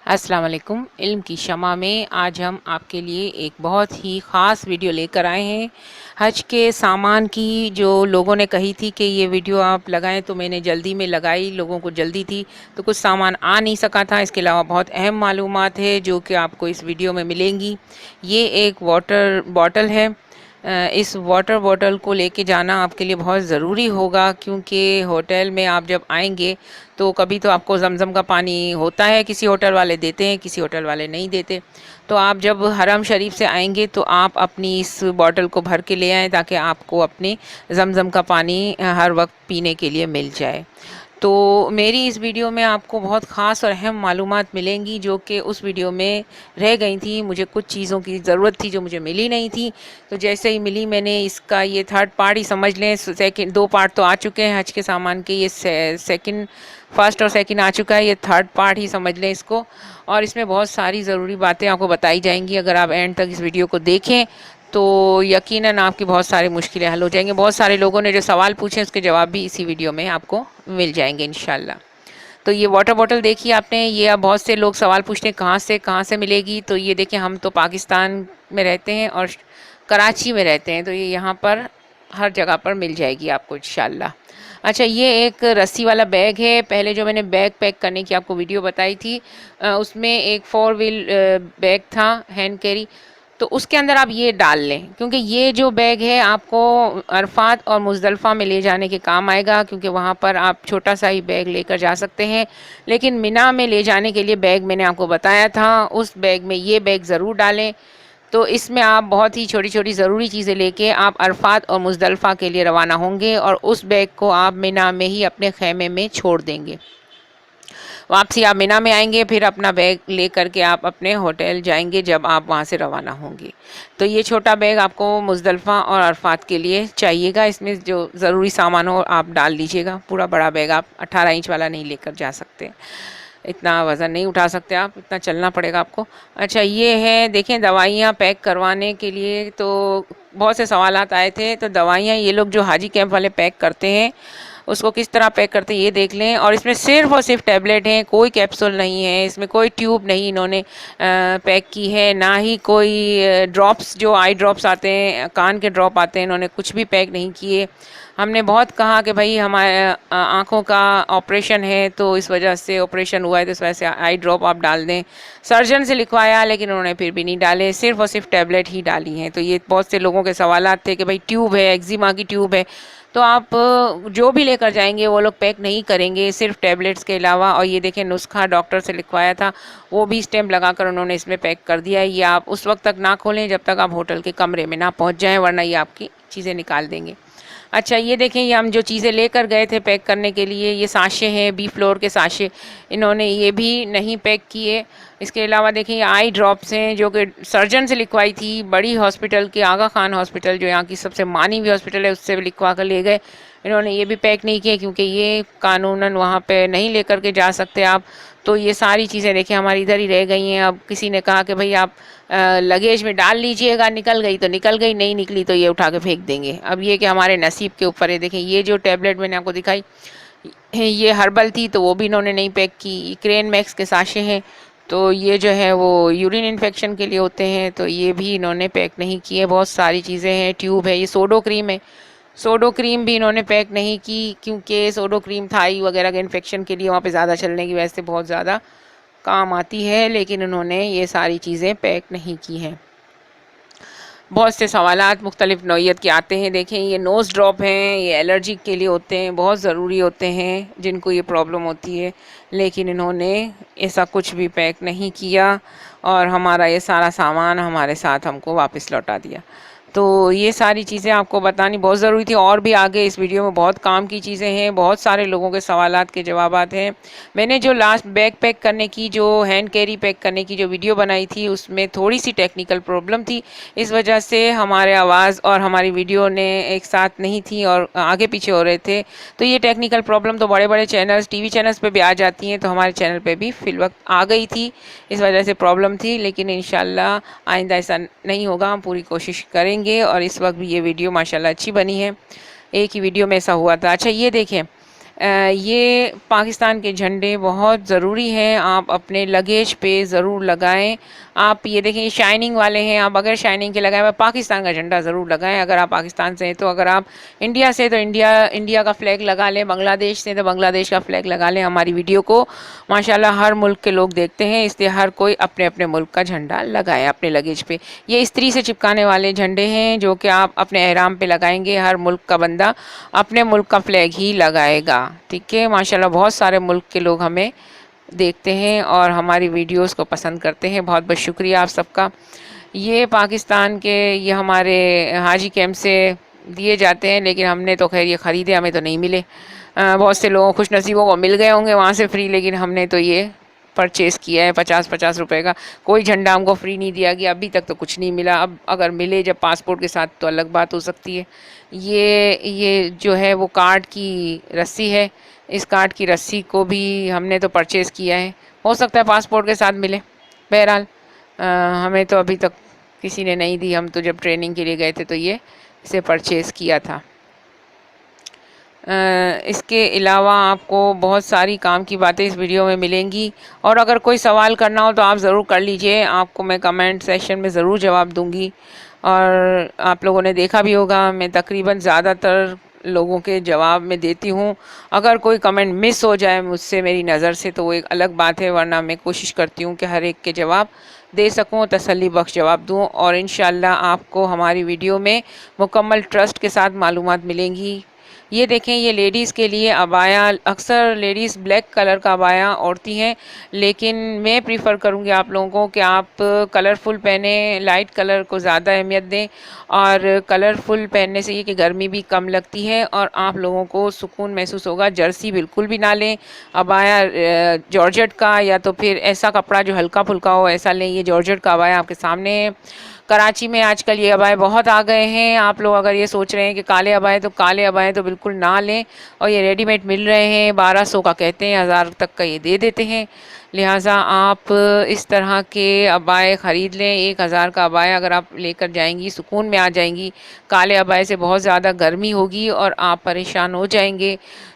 अस्सलाम वालेकुम। इल्म की शमा में आज हम आपके लिए एक बहुत ही ख़ास वीडियो लेकर आए हैं। हज के सामान की जो लोगों ने कही थी कि ये वीडियो आप लगाएं, तो मैंने जल्दी में लगाई। लोगों को जल्दी थी तो कुछ सामान आ नहीं सका था। इसके अलावा बहुत अहम मालूमात है जो कि आपको इस वीडियो में मिलेंगी। ये एक वाटर बॉटल है। इस वाटर बॉटल को लेके जाना आपके लिए बहुत ज़रूरी होगा, क्योंकि होटल में आप जब आएंगे तो कभी तो आपको ज़मज़म का पानी होता है, किसी होटल वाले देते हैं, किसी होटल वाले नहीं देते। तो आप जब हरम शरीफ से आएंगे तो आप अपनी इस बॉटल को भर के ले आएँ, ताकि आपको अपने ज़मज़म का पानी हर वक्त पीने के लिए मिल जाए। तो मेरी इस वीडियो में आपको बहुत ख़ास और अहम मालूमात मिलेंगी जो कि उस वीडियो में रह गई थी। मुझे कुछ चीज़ों की ज़रूरत थी जो मुझे मिली नहीं थी, तो जैसे ही मिली मैंने इसका ये थर्ड पार्ट ही समझ लें। सेकंड दो पार्ट तो आ चुके हैं हज के सामान के, ये सेकंड फर्स्ट और सेकंड आ चुका है, ये थर्ड पार्ट ही समझ लें इसको। और इसमें बहुत सारी ज़रूरी बातें आपको बताई जाएंगी। अगर आप एंड तक इस वीडियो को देखें तो यकीनन आपकी बहुत सारी मुश्किलें हल हो जाएंगी। बहुत सारे लोगों ने जो सवाल पूछे उसके जवाब भी इसी वीडियो में आपको मिल जाएंगे इंशाल्लाह। तो ये वाटर बॉटल देखिए आपने, ये अब बहुत से लोग सवाल पूछते हैं कहाँ से मिलेगी। तो ये देखिए, हम तो पाकिस्तान में रहते हैं और कराची में रहते हैं, तो ये यहाँ पर हर जगह पर मिल जाएगी आपको इंशाल्लाह। अच्छा, ये एक रस्सी वाला बैग है। पहले जो मैंने बैग पैक करने की आपको वीडियो बताई थी, उसमें एक 4 व्हील बैग था, हैंड कैरी। तो उसके अंदर आप ये डाल लें, क्योंकि ये जो बैग है आपको अरफात और मुज़दलिफ़ा में ले जाने के काम आएगा, क्योंकि वहाँ पर आप छोटा सा ही बैग लेकर जा सकते हैं। लेकिन मिना में ले जाने के लिए बैग मैंने आपको बताया था, उस बैग में ये बैग ज़रूर डालें। तो इसमें आप बहुत ही छोटी छोटी ज़रूरी चीज़ें लेके आप अरफात और मुज़दलिफ़ा के लिए रवाना होंगे, और उस बैग को आप मिना में ही अपने खैमे में छोड़ देंगे। वापसी आप मिना में आएंगे, फिर अपना बैग ले करके आप अपने होटल जाएंगे जब आप वहाँ से रवाना होंगे। तो ये छोटा बैग आपको मुज़दलिफ़ा और अरफात के लिए चाहिएगा। इसमें जो ज़रूरी सामान हो आप डाल लीजिएगा। पूरा बड़ा बैग आप 18 इंच वाला नहीं लेकर जा सकते, इतना वज़न नहीं उठा सकते आप, इतना चलना पड़ेगा आपको। अच्छा, ये है देखें दवाइयाँ पैक करवाने के लिए। तो बहुत से सवालात आए थे। तो दवाइयाँ ये लोग जो हाजी कैंप वाले पैक करते हैं, उसको किस तरह पैक करते हैं ये देख लें। और इसमें सिर्फ़ और सिर्फ टैबलेट हैं, कोई कैप्सूल नहीं है, इसमें कोई ट्यूब नहीं इन्होंने पैक की है, ना ही कोई ड्रॉप्स जो आई ड्रॉप्स आते हैं, कान के ड्रॉप आते हैं, इन्होंने कुछ भी पैक नहीं किए। हमने बहुत कहा कि भाई हमारे आँखों का ऑपरेशन है, तो इस वजह से ऑपरेशन हुआ है, तो इस वजह से आई ड्रॉप आप डाल दें। सर्जन से लिखवाया, लेकिन उन्होंने फिर भी नहीं डाले, सिर्फ़ और सिर्फ टैबलेट ही डाली हैं। तो ये बहुत से लोगों के सवालात थे कि भाई ट्यूब है, एक्जिमा की ट्यूब है, तो आप जो भी लेकर जाएंगे वो लोग पैक नहीं करेंगे, सिर्फ टैबलेट्स के अलावा। और ये देखें, नुस्खा डॉक्टर से लिखवाया था, वो भी स्टैम्प लगाकर उन्होंने इसमें पैक कर दिया है। ये आप उस वक्त तक ना खोलें जब तक आप होटल के कमरे में ना पहुंच जाएं, वरना ये आपकी चीज़ें निकाल देंगे। अच्छा, ये देखें, ये हम जो चीज़ें लेकर गए थे पैक करने के लिए, ये साशे हैं, बी फ्लोर के साशे, इन्होंने ये भी नहीं पैक किए। इसके अलावा देखें, ये आई ड्रॉप्स हैं जो कि सर्जन से लिखवाई थी, बड़ी हॉस्पिटल के आगा खान हॉस्पिटल जो यहाँ की सबसे मानी हुई हॉस्पिटल है, उससे लिखवा कर ले गए। इन्होंने ये भी पैक नहीं किए, क्योंकि ये कानूनन वहाँ पे नहीं लेकर के जा सकते आप। तो ये सारी चीज़ें देखें हमारी इधर ही रह गई हैं। अब किसी ने कहा कि भाई आप लगेज में डाल लीजिएगा, निकल गई तो निकल गई, नहीं निकली तो ये उठा के फेंक देंगे। अब ये कि हमारे नसीब के ऊपर है। देखें, ये जो टैबलेट मैंने आपको दिखाई, ये हर्बल थी, तो वो भी इन्होंने नहीं पैक की। क्रेन मैक्स के साशे हैं, तो ये जो है वो यूरिन इन्फेक्शन के लिए होते हैं, तो ये भी इन्होंने पैक नहीं किए। बहुत सारी चीज़ें हैं, ट्यूब है, ये सोडो क्रीम है, सोडो क्रीम भी इन्होंने पैक नहीं की, क्योंकि सोडो क्रीम थाई वगैरह के इन्फेक्शन के लिए वहाँ पे ज़्यादा चलने की वजह से बहुत ज़्यादा काम आती है, लेकिन उन्होंने ये सारी चीज़ें पैक नहीं की हैं। बहुत से सवालात मुख्तलिफ़ नौइयत के आते हैं। देखें, ये नोज़ ड्रॉप हैं, ये एलर्जी के लिए होते हैं, बहुत ज़रूरी होते हैं जिनको ये प्रॉब्लम होती है, लेकिन इन्होंने ऐसा कुछ भी पैक नहीं किया और हमारा ये सारा सामान हमारे साथ हमको वापस लौटा दिया। तो ये सारी चीज़ें आपको बतानी बहुत ज़रूरी थी। और भी आगे इस वीडियो में बहुत काम की चीज़ें हैं, बहुत सारे लोगों के सवालात के जवाबात हैं। मैंने जो लास्ट बैग पैक करने की, जो हैंड कैरी पैक करने की जो वीडियो बनाई थी, उसमें थोड़ी सी टेक्निकल प्रॉब्लम थी, इस वजह से हमारे आवाज़ और हमारी वीडियो ने एक साथ नहीं थी और आगे पीछे हो रहे थे। तो ये टेक्निकल प्रॉब्लम तो बड़े बड़े चैनल्स, टीवी चैनल्स पे भी आ जाती हैं, तो हमारे चैनल पे भी फिलवक्त आ गई थी, इस वजह से प्रॉब्लम थी। लेकिन इंशाल्लाह आइंदा ऐसा नहीं होगा, हम पूरी कोशिश करेंगे। और इस वक्त भी ये वीडियो माशाल्लाह अच्छी बनी है, एक ही वीडियो में ऐसा हुआ था। अच्छा, ये देखें, یہ پاکستان کے جھنڈے بہت ضروری ہیں، آپ اپنے لگیج پہ ضرور لگائیں۔ آپ یہ دیکھیں یہ شائننگ والے ہیں، آپ اگر شائننگ کے لگائیں پاکستان کا جھنڈا ضرور لگائیں اگر آپ پاکستان سے ہیں تو۔ اگر آپ انڈیا سے تو انڈیا کا فلیگ لگا لیں، بنگلہ دیش سے تو بنگلہ دیش کا فلیگ لگا لیں۔ ہماری ویڈیو کو ماشاءاللہ ہر ملک کے لوگ دیکھتے ہیں، اس لیے ہر کوئی اپنے اپنے ملک کا جھنڈا لگائے اپنے لگیج پہ۔ یہ استری سے چپکانے والے جھنڈے ہیں جو کہ آپ اپنے احرام پہ لگائیں گے، ہر ملک کا بندہ اپنے ملک کا فلیگ ہی لگائے گا، ٹھیک ہے۔ ماشاءاللہ بہت سارے ملک کے لوگ ہمیں دیکھتے ہیں اور ہماری ویڈیوز کو پسند کرتے ہیں، بہت بہت شکریہ آپ سب کا۔ یہ پاکستان کے یہ ہمارے حاجی کیمپ سے دیے جاتے ہیں، لیکن ہم نے تو خیر یہ خریدے، ہمیں تو نہیں ملے۔ بہت سے لوگوں خوش نصیبوں کو مل گئے ہوں گے وہاں سے فری، لیکن ہم نے تو یہ پرچیز کیا ہے 50 روپے کا۔ کوئی جھنڈا ہم کو فری نہیں دیا گیا، ابھی تک تو کچھ نہیں ملا۔ اب اگر ملے جب پاسپورٹ کے ساتھ تو الگ بات ہو سکتی ہے۔ یہ جو ہے وہ کارڈ کی رسی ہے، اس کارڈ کی رسی کو بھی ہم نے تو پرچیز کیا ہے، ہو سکتا ہے پاسپورٹ کے ساتھ ملے۔ بہرحال ہمیں تو ابھی تک کسی نے نہیں دی، ہم تو جب ٹریننگ کے لیے گئے تھے تو یہ اسے پرچیز کیا تھا۔ اس کے علاوہ آپ کو بہت ساری کام کی باتیں اس ویڈیو میں ملیں گی، اور اگر کوئی سوال کرنا ہو تو آپ ضرور کر لیجئے، آپ کو میں کمنٹ سیکشن میں ضرور جواب دوں گی۔ اور آپ لوگوں نے دیکھا بھی ہوگا میں تقریباً زیادہ تر لوگوں کے جواب میں دیتی ہوں۔ اگر کوئی کمنٹ مس ہو جائے مجھ سے میری نظر سے تو وہ ایک الگ بات ہے، ورنہ میں کوشش کرتی ہوں کہ ہر ایک کے جواب دے سکوں، تسلی بخش جواب دوں، اور انشاءاللہ آپ کو ہماری ویڈیو میں مکمل ٹرسٹ کے ساتھ معلومات ملیں گی۔ یہ دیکھیں یہ لیڈیز کے لیے عبایا، اکثر لیڈیز بلیک کلر کا عبایا اوڑھتی ہیں، لیکن میں پریفر کروں گی آپ لوگوں کو کہ آپ کلرفل پہنیں، لائٹ کلر کو زیادہ اہمیت دیں، اور کلرفل پہننے سے یہ کہ گرمی بھی کم لگتی ہے اور آپ لوگوں کو سکون محسوس ہوگا۔ جرسی بالکل بھی نہ لیں، عبایا جارجٹ کا یا تو پھر ایسا کپڑا جو ہلکا پھلکا ہو ایسا لیں۔ یہ جارجٹ کا عبایا آپ کے سامنے ہے۔ کراچی میں آج کل یہ عبائے بہت آ گئے ہیں، آپ لوگ اگر یہ سوچ رہے ہیں کہ کالے عبائے تو کالے عبائے تو بالکل نہ لیں، اور یہ ریڈی میڈ مل رہے ہیں، 1200 کا کہتے ہیں، 1000 تک کا یہ دے دیتے ہیں، لہٰذا آپ اس طرح کے عبائے خرید لیں۔ 1000 کا عبایا اگر آپ لے کر جائیں گی سکون میں آ جائیں گی، کالے عبائے سے بہت زیادہ گرمی ہوگی اور آپ پریشان ہو جائیں گے۔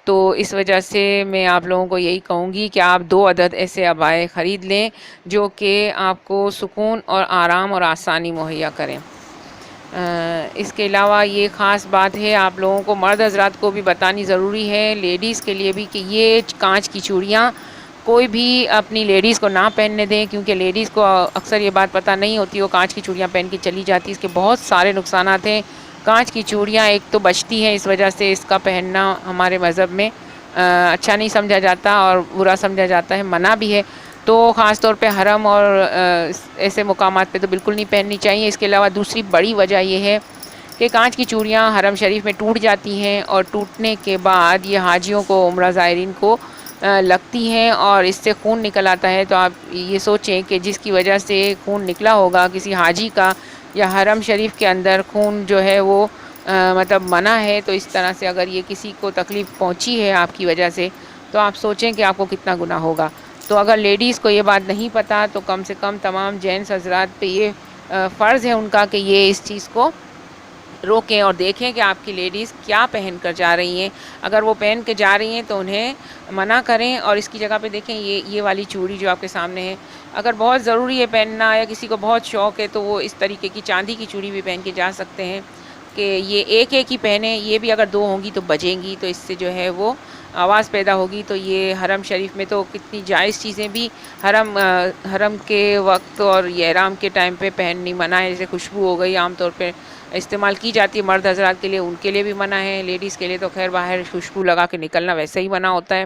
تو اس وجہ سے میں آپ لوگوں کو یہی کہوں گی کہ آپ 2 عدد ایسے عبائے خرید لیں جو کہ آپ کو سکون اور آرام اور آسانی مہیا کریں۔ اس کے علاوہ یہ خاص بات ہے آپ لوگوں کو، مرد حضرات کو بھی بتانی ضروری ہے، لیڈیز کے لیے بھی، کہ یہ کانچ کی چوڑیاں کوئی بھی اپنی لیڈیز کو نہ پہننے دیں، کیونکہ لیڈیز کو اکثر یہ بات پتہ نہیں ہوتی، وہ کانچ کی چوڑیاں پہن کے چلی جاتی، اس کے بہت سارے نقصانات ہیں۔ کانچ کی چوڑیاں ایک تو بچتی ہیں، اس وجہ سے اس کا پہننا ہمارے مذہب میں اچھا نہیں سمجھا جاتا اور برا سمجھا جاتا ہے، منع بھی ہے، تو خاص طور پہ حرم اور ایسے مقامات پہ تو بالکل نہیں پہننی چاہیے۔ اس کے علاوہ دوسری بڑی وجہ یہ ہے کہ کانچ کی چوڑیاں حرم شریف میں ٹوٹ جاتی ہیں، اور ٹوٹنے کے بعد یہ حاجیوں کو، عمرہ زائرین کو لگتی ہیں اور اس سے خون نکل آتا ہے۔ تو آپ یہ سوچیں کہ جس کی وجہ سے خون نکلا ہوگا کسی حاجی کا، یا حرم شریف کے اندر خون جو ہے وہ مطلب منع ہے، تو اس طرح سے اگر یہ کسی کو تکلیف پہنچی ہے آپ کی وجہ سے تو آپ سوچیں کہ آپ کو کتنا گناہ ہوگا۔ تو اگر لیڈیز کو یہ بات نہیں پتہ تو کم سے کم تمام جینٹس حضرات پہ یہ فرض ہے ان کا کہ یہ اس چیز کو روکیں اور دیکھیں کہ آپ کی لیڈیز کیا پہن کر جا رہی ہیں۔ اگر وہ پہن کے جا رہی ہیں تو انہیں منع کریں، اور اس کی جگہ پہ دیکھیں یہ والی چوڑی جو آپ کے سامنے ہے، اگر بہت ضروری ہے پہننا یا کسی کو بہت شوق ہے تو وہ اس طریقے کی چاندی کی چوڑی بھی پہن کے جا سکتے ہیں کہ یہ ایک ایک ہی پہنیں، یہ بھی اگر 2 ہوں گی تو بجیں گی، تو اس سے جو ہے وہ آواز پیدا ہوگی۔ تو یہ حرم شریف میں تو کتنی جائز چیزیں بھی حرم کے وقت اور یہ احرام کے ٹائم پہ پہننی منع ہے، جیسے خوشبو ہو گئی عام طور پہ استعمال کی جاتی ہے مرد حضرات کے لیے، ان کے لیے بھی منع ہے، لیڈیز کے لیے تو خیر باہر خوشبو لگا کے نکلنا ویسے ہی منع ہوتا ہے۔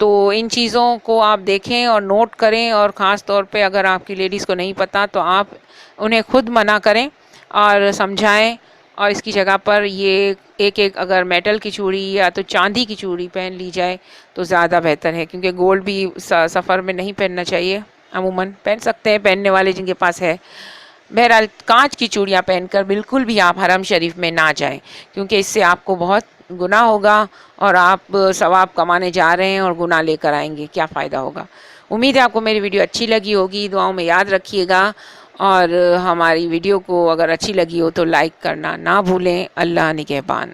تو ان چیزوں کو آپ دیکھیں اور نوٹ کریں، اور خاص طور پہ اگر آپ کی لیڈیز کو نہیں پتہ تو آپ انہیں خود منع کریں اور سمجھائیں، اور اس کی جگہ پر یہ ایک اگر میٹل کی چوڑی یا تو چاندی کی چوڑی پہن لی جائے تو زیادہ بہتر ہے، کیونکہ گولڈ بھی سفر میں نہیں پہننا چاہیے، عموماً پہن سکتے ہیں پہننے والے جن کے پاس ہے۔ بہرحال کانچ کی چوڑیاں پہن کر بالکل بھی آپ حرم شریف میں نہ جائیں، کیونکہ اس سے آپ کو بہت گناہ ہوگا اور آپ ثواب کمانے جا رہے ہیں اور گناہ لے کر آئیں گے، کیا فائدہ ہوگا۔ امید ہے آپ کو میری ویڈیو اچھی لگی ہوگی، دعاؤں میں یاد رکھیے گا، اور ہماری ویڈیو کو اگر اچھی لگی ہو تو لائک کرنا نہ بھولیں۔ اللہ نگہبان۔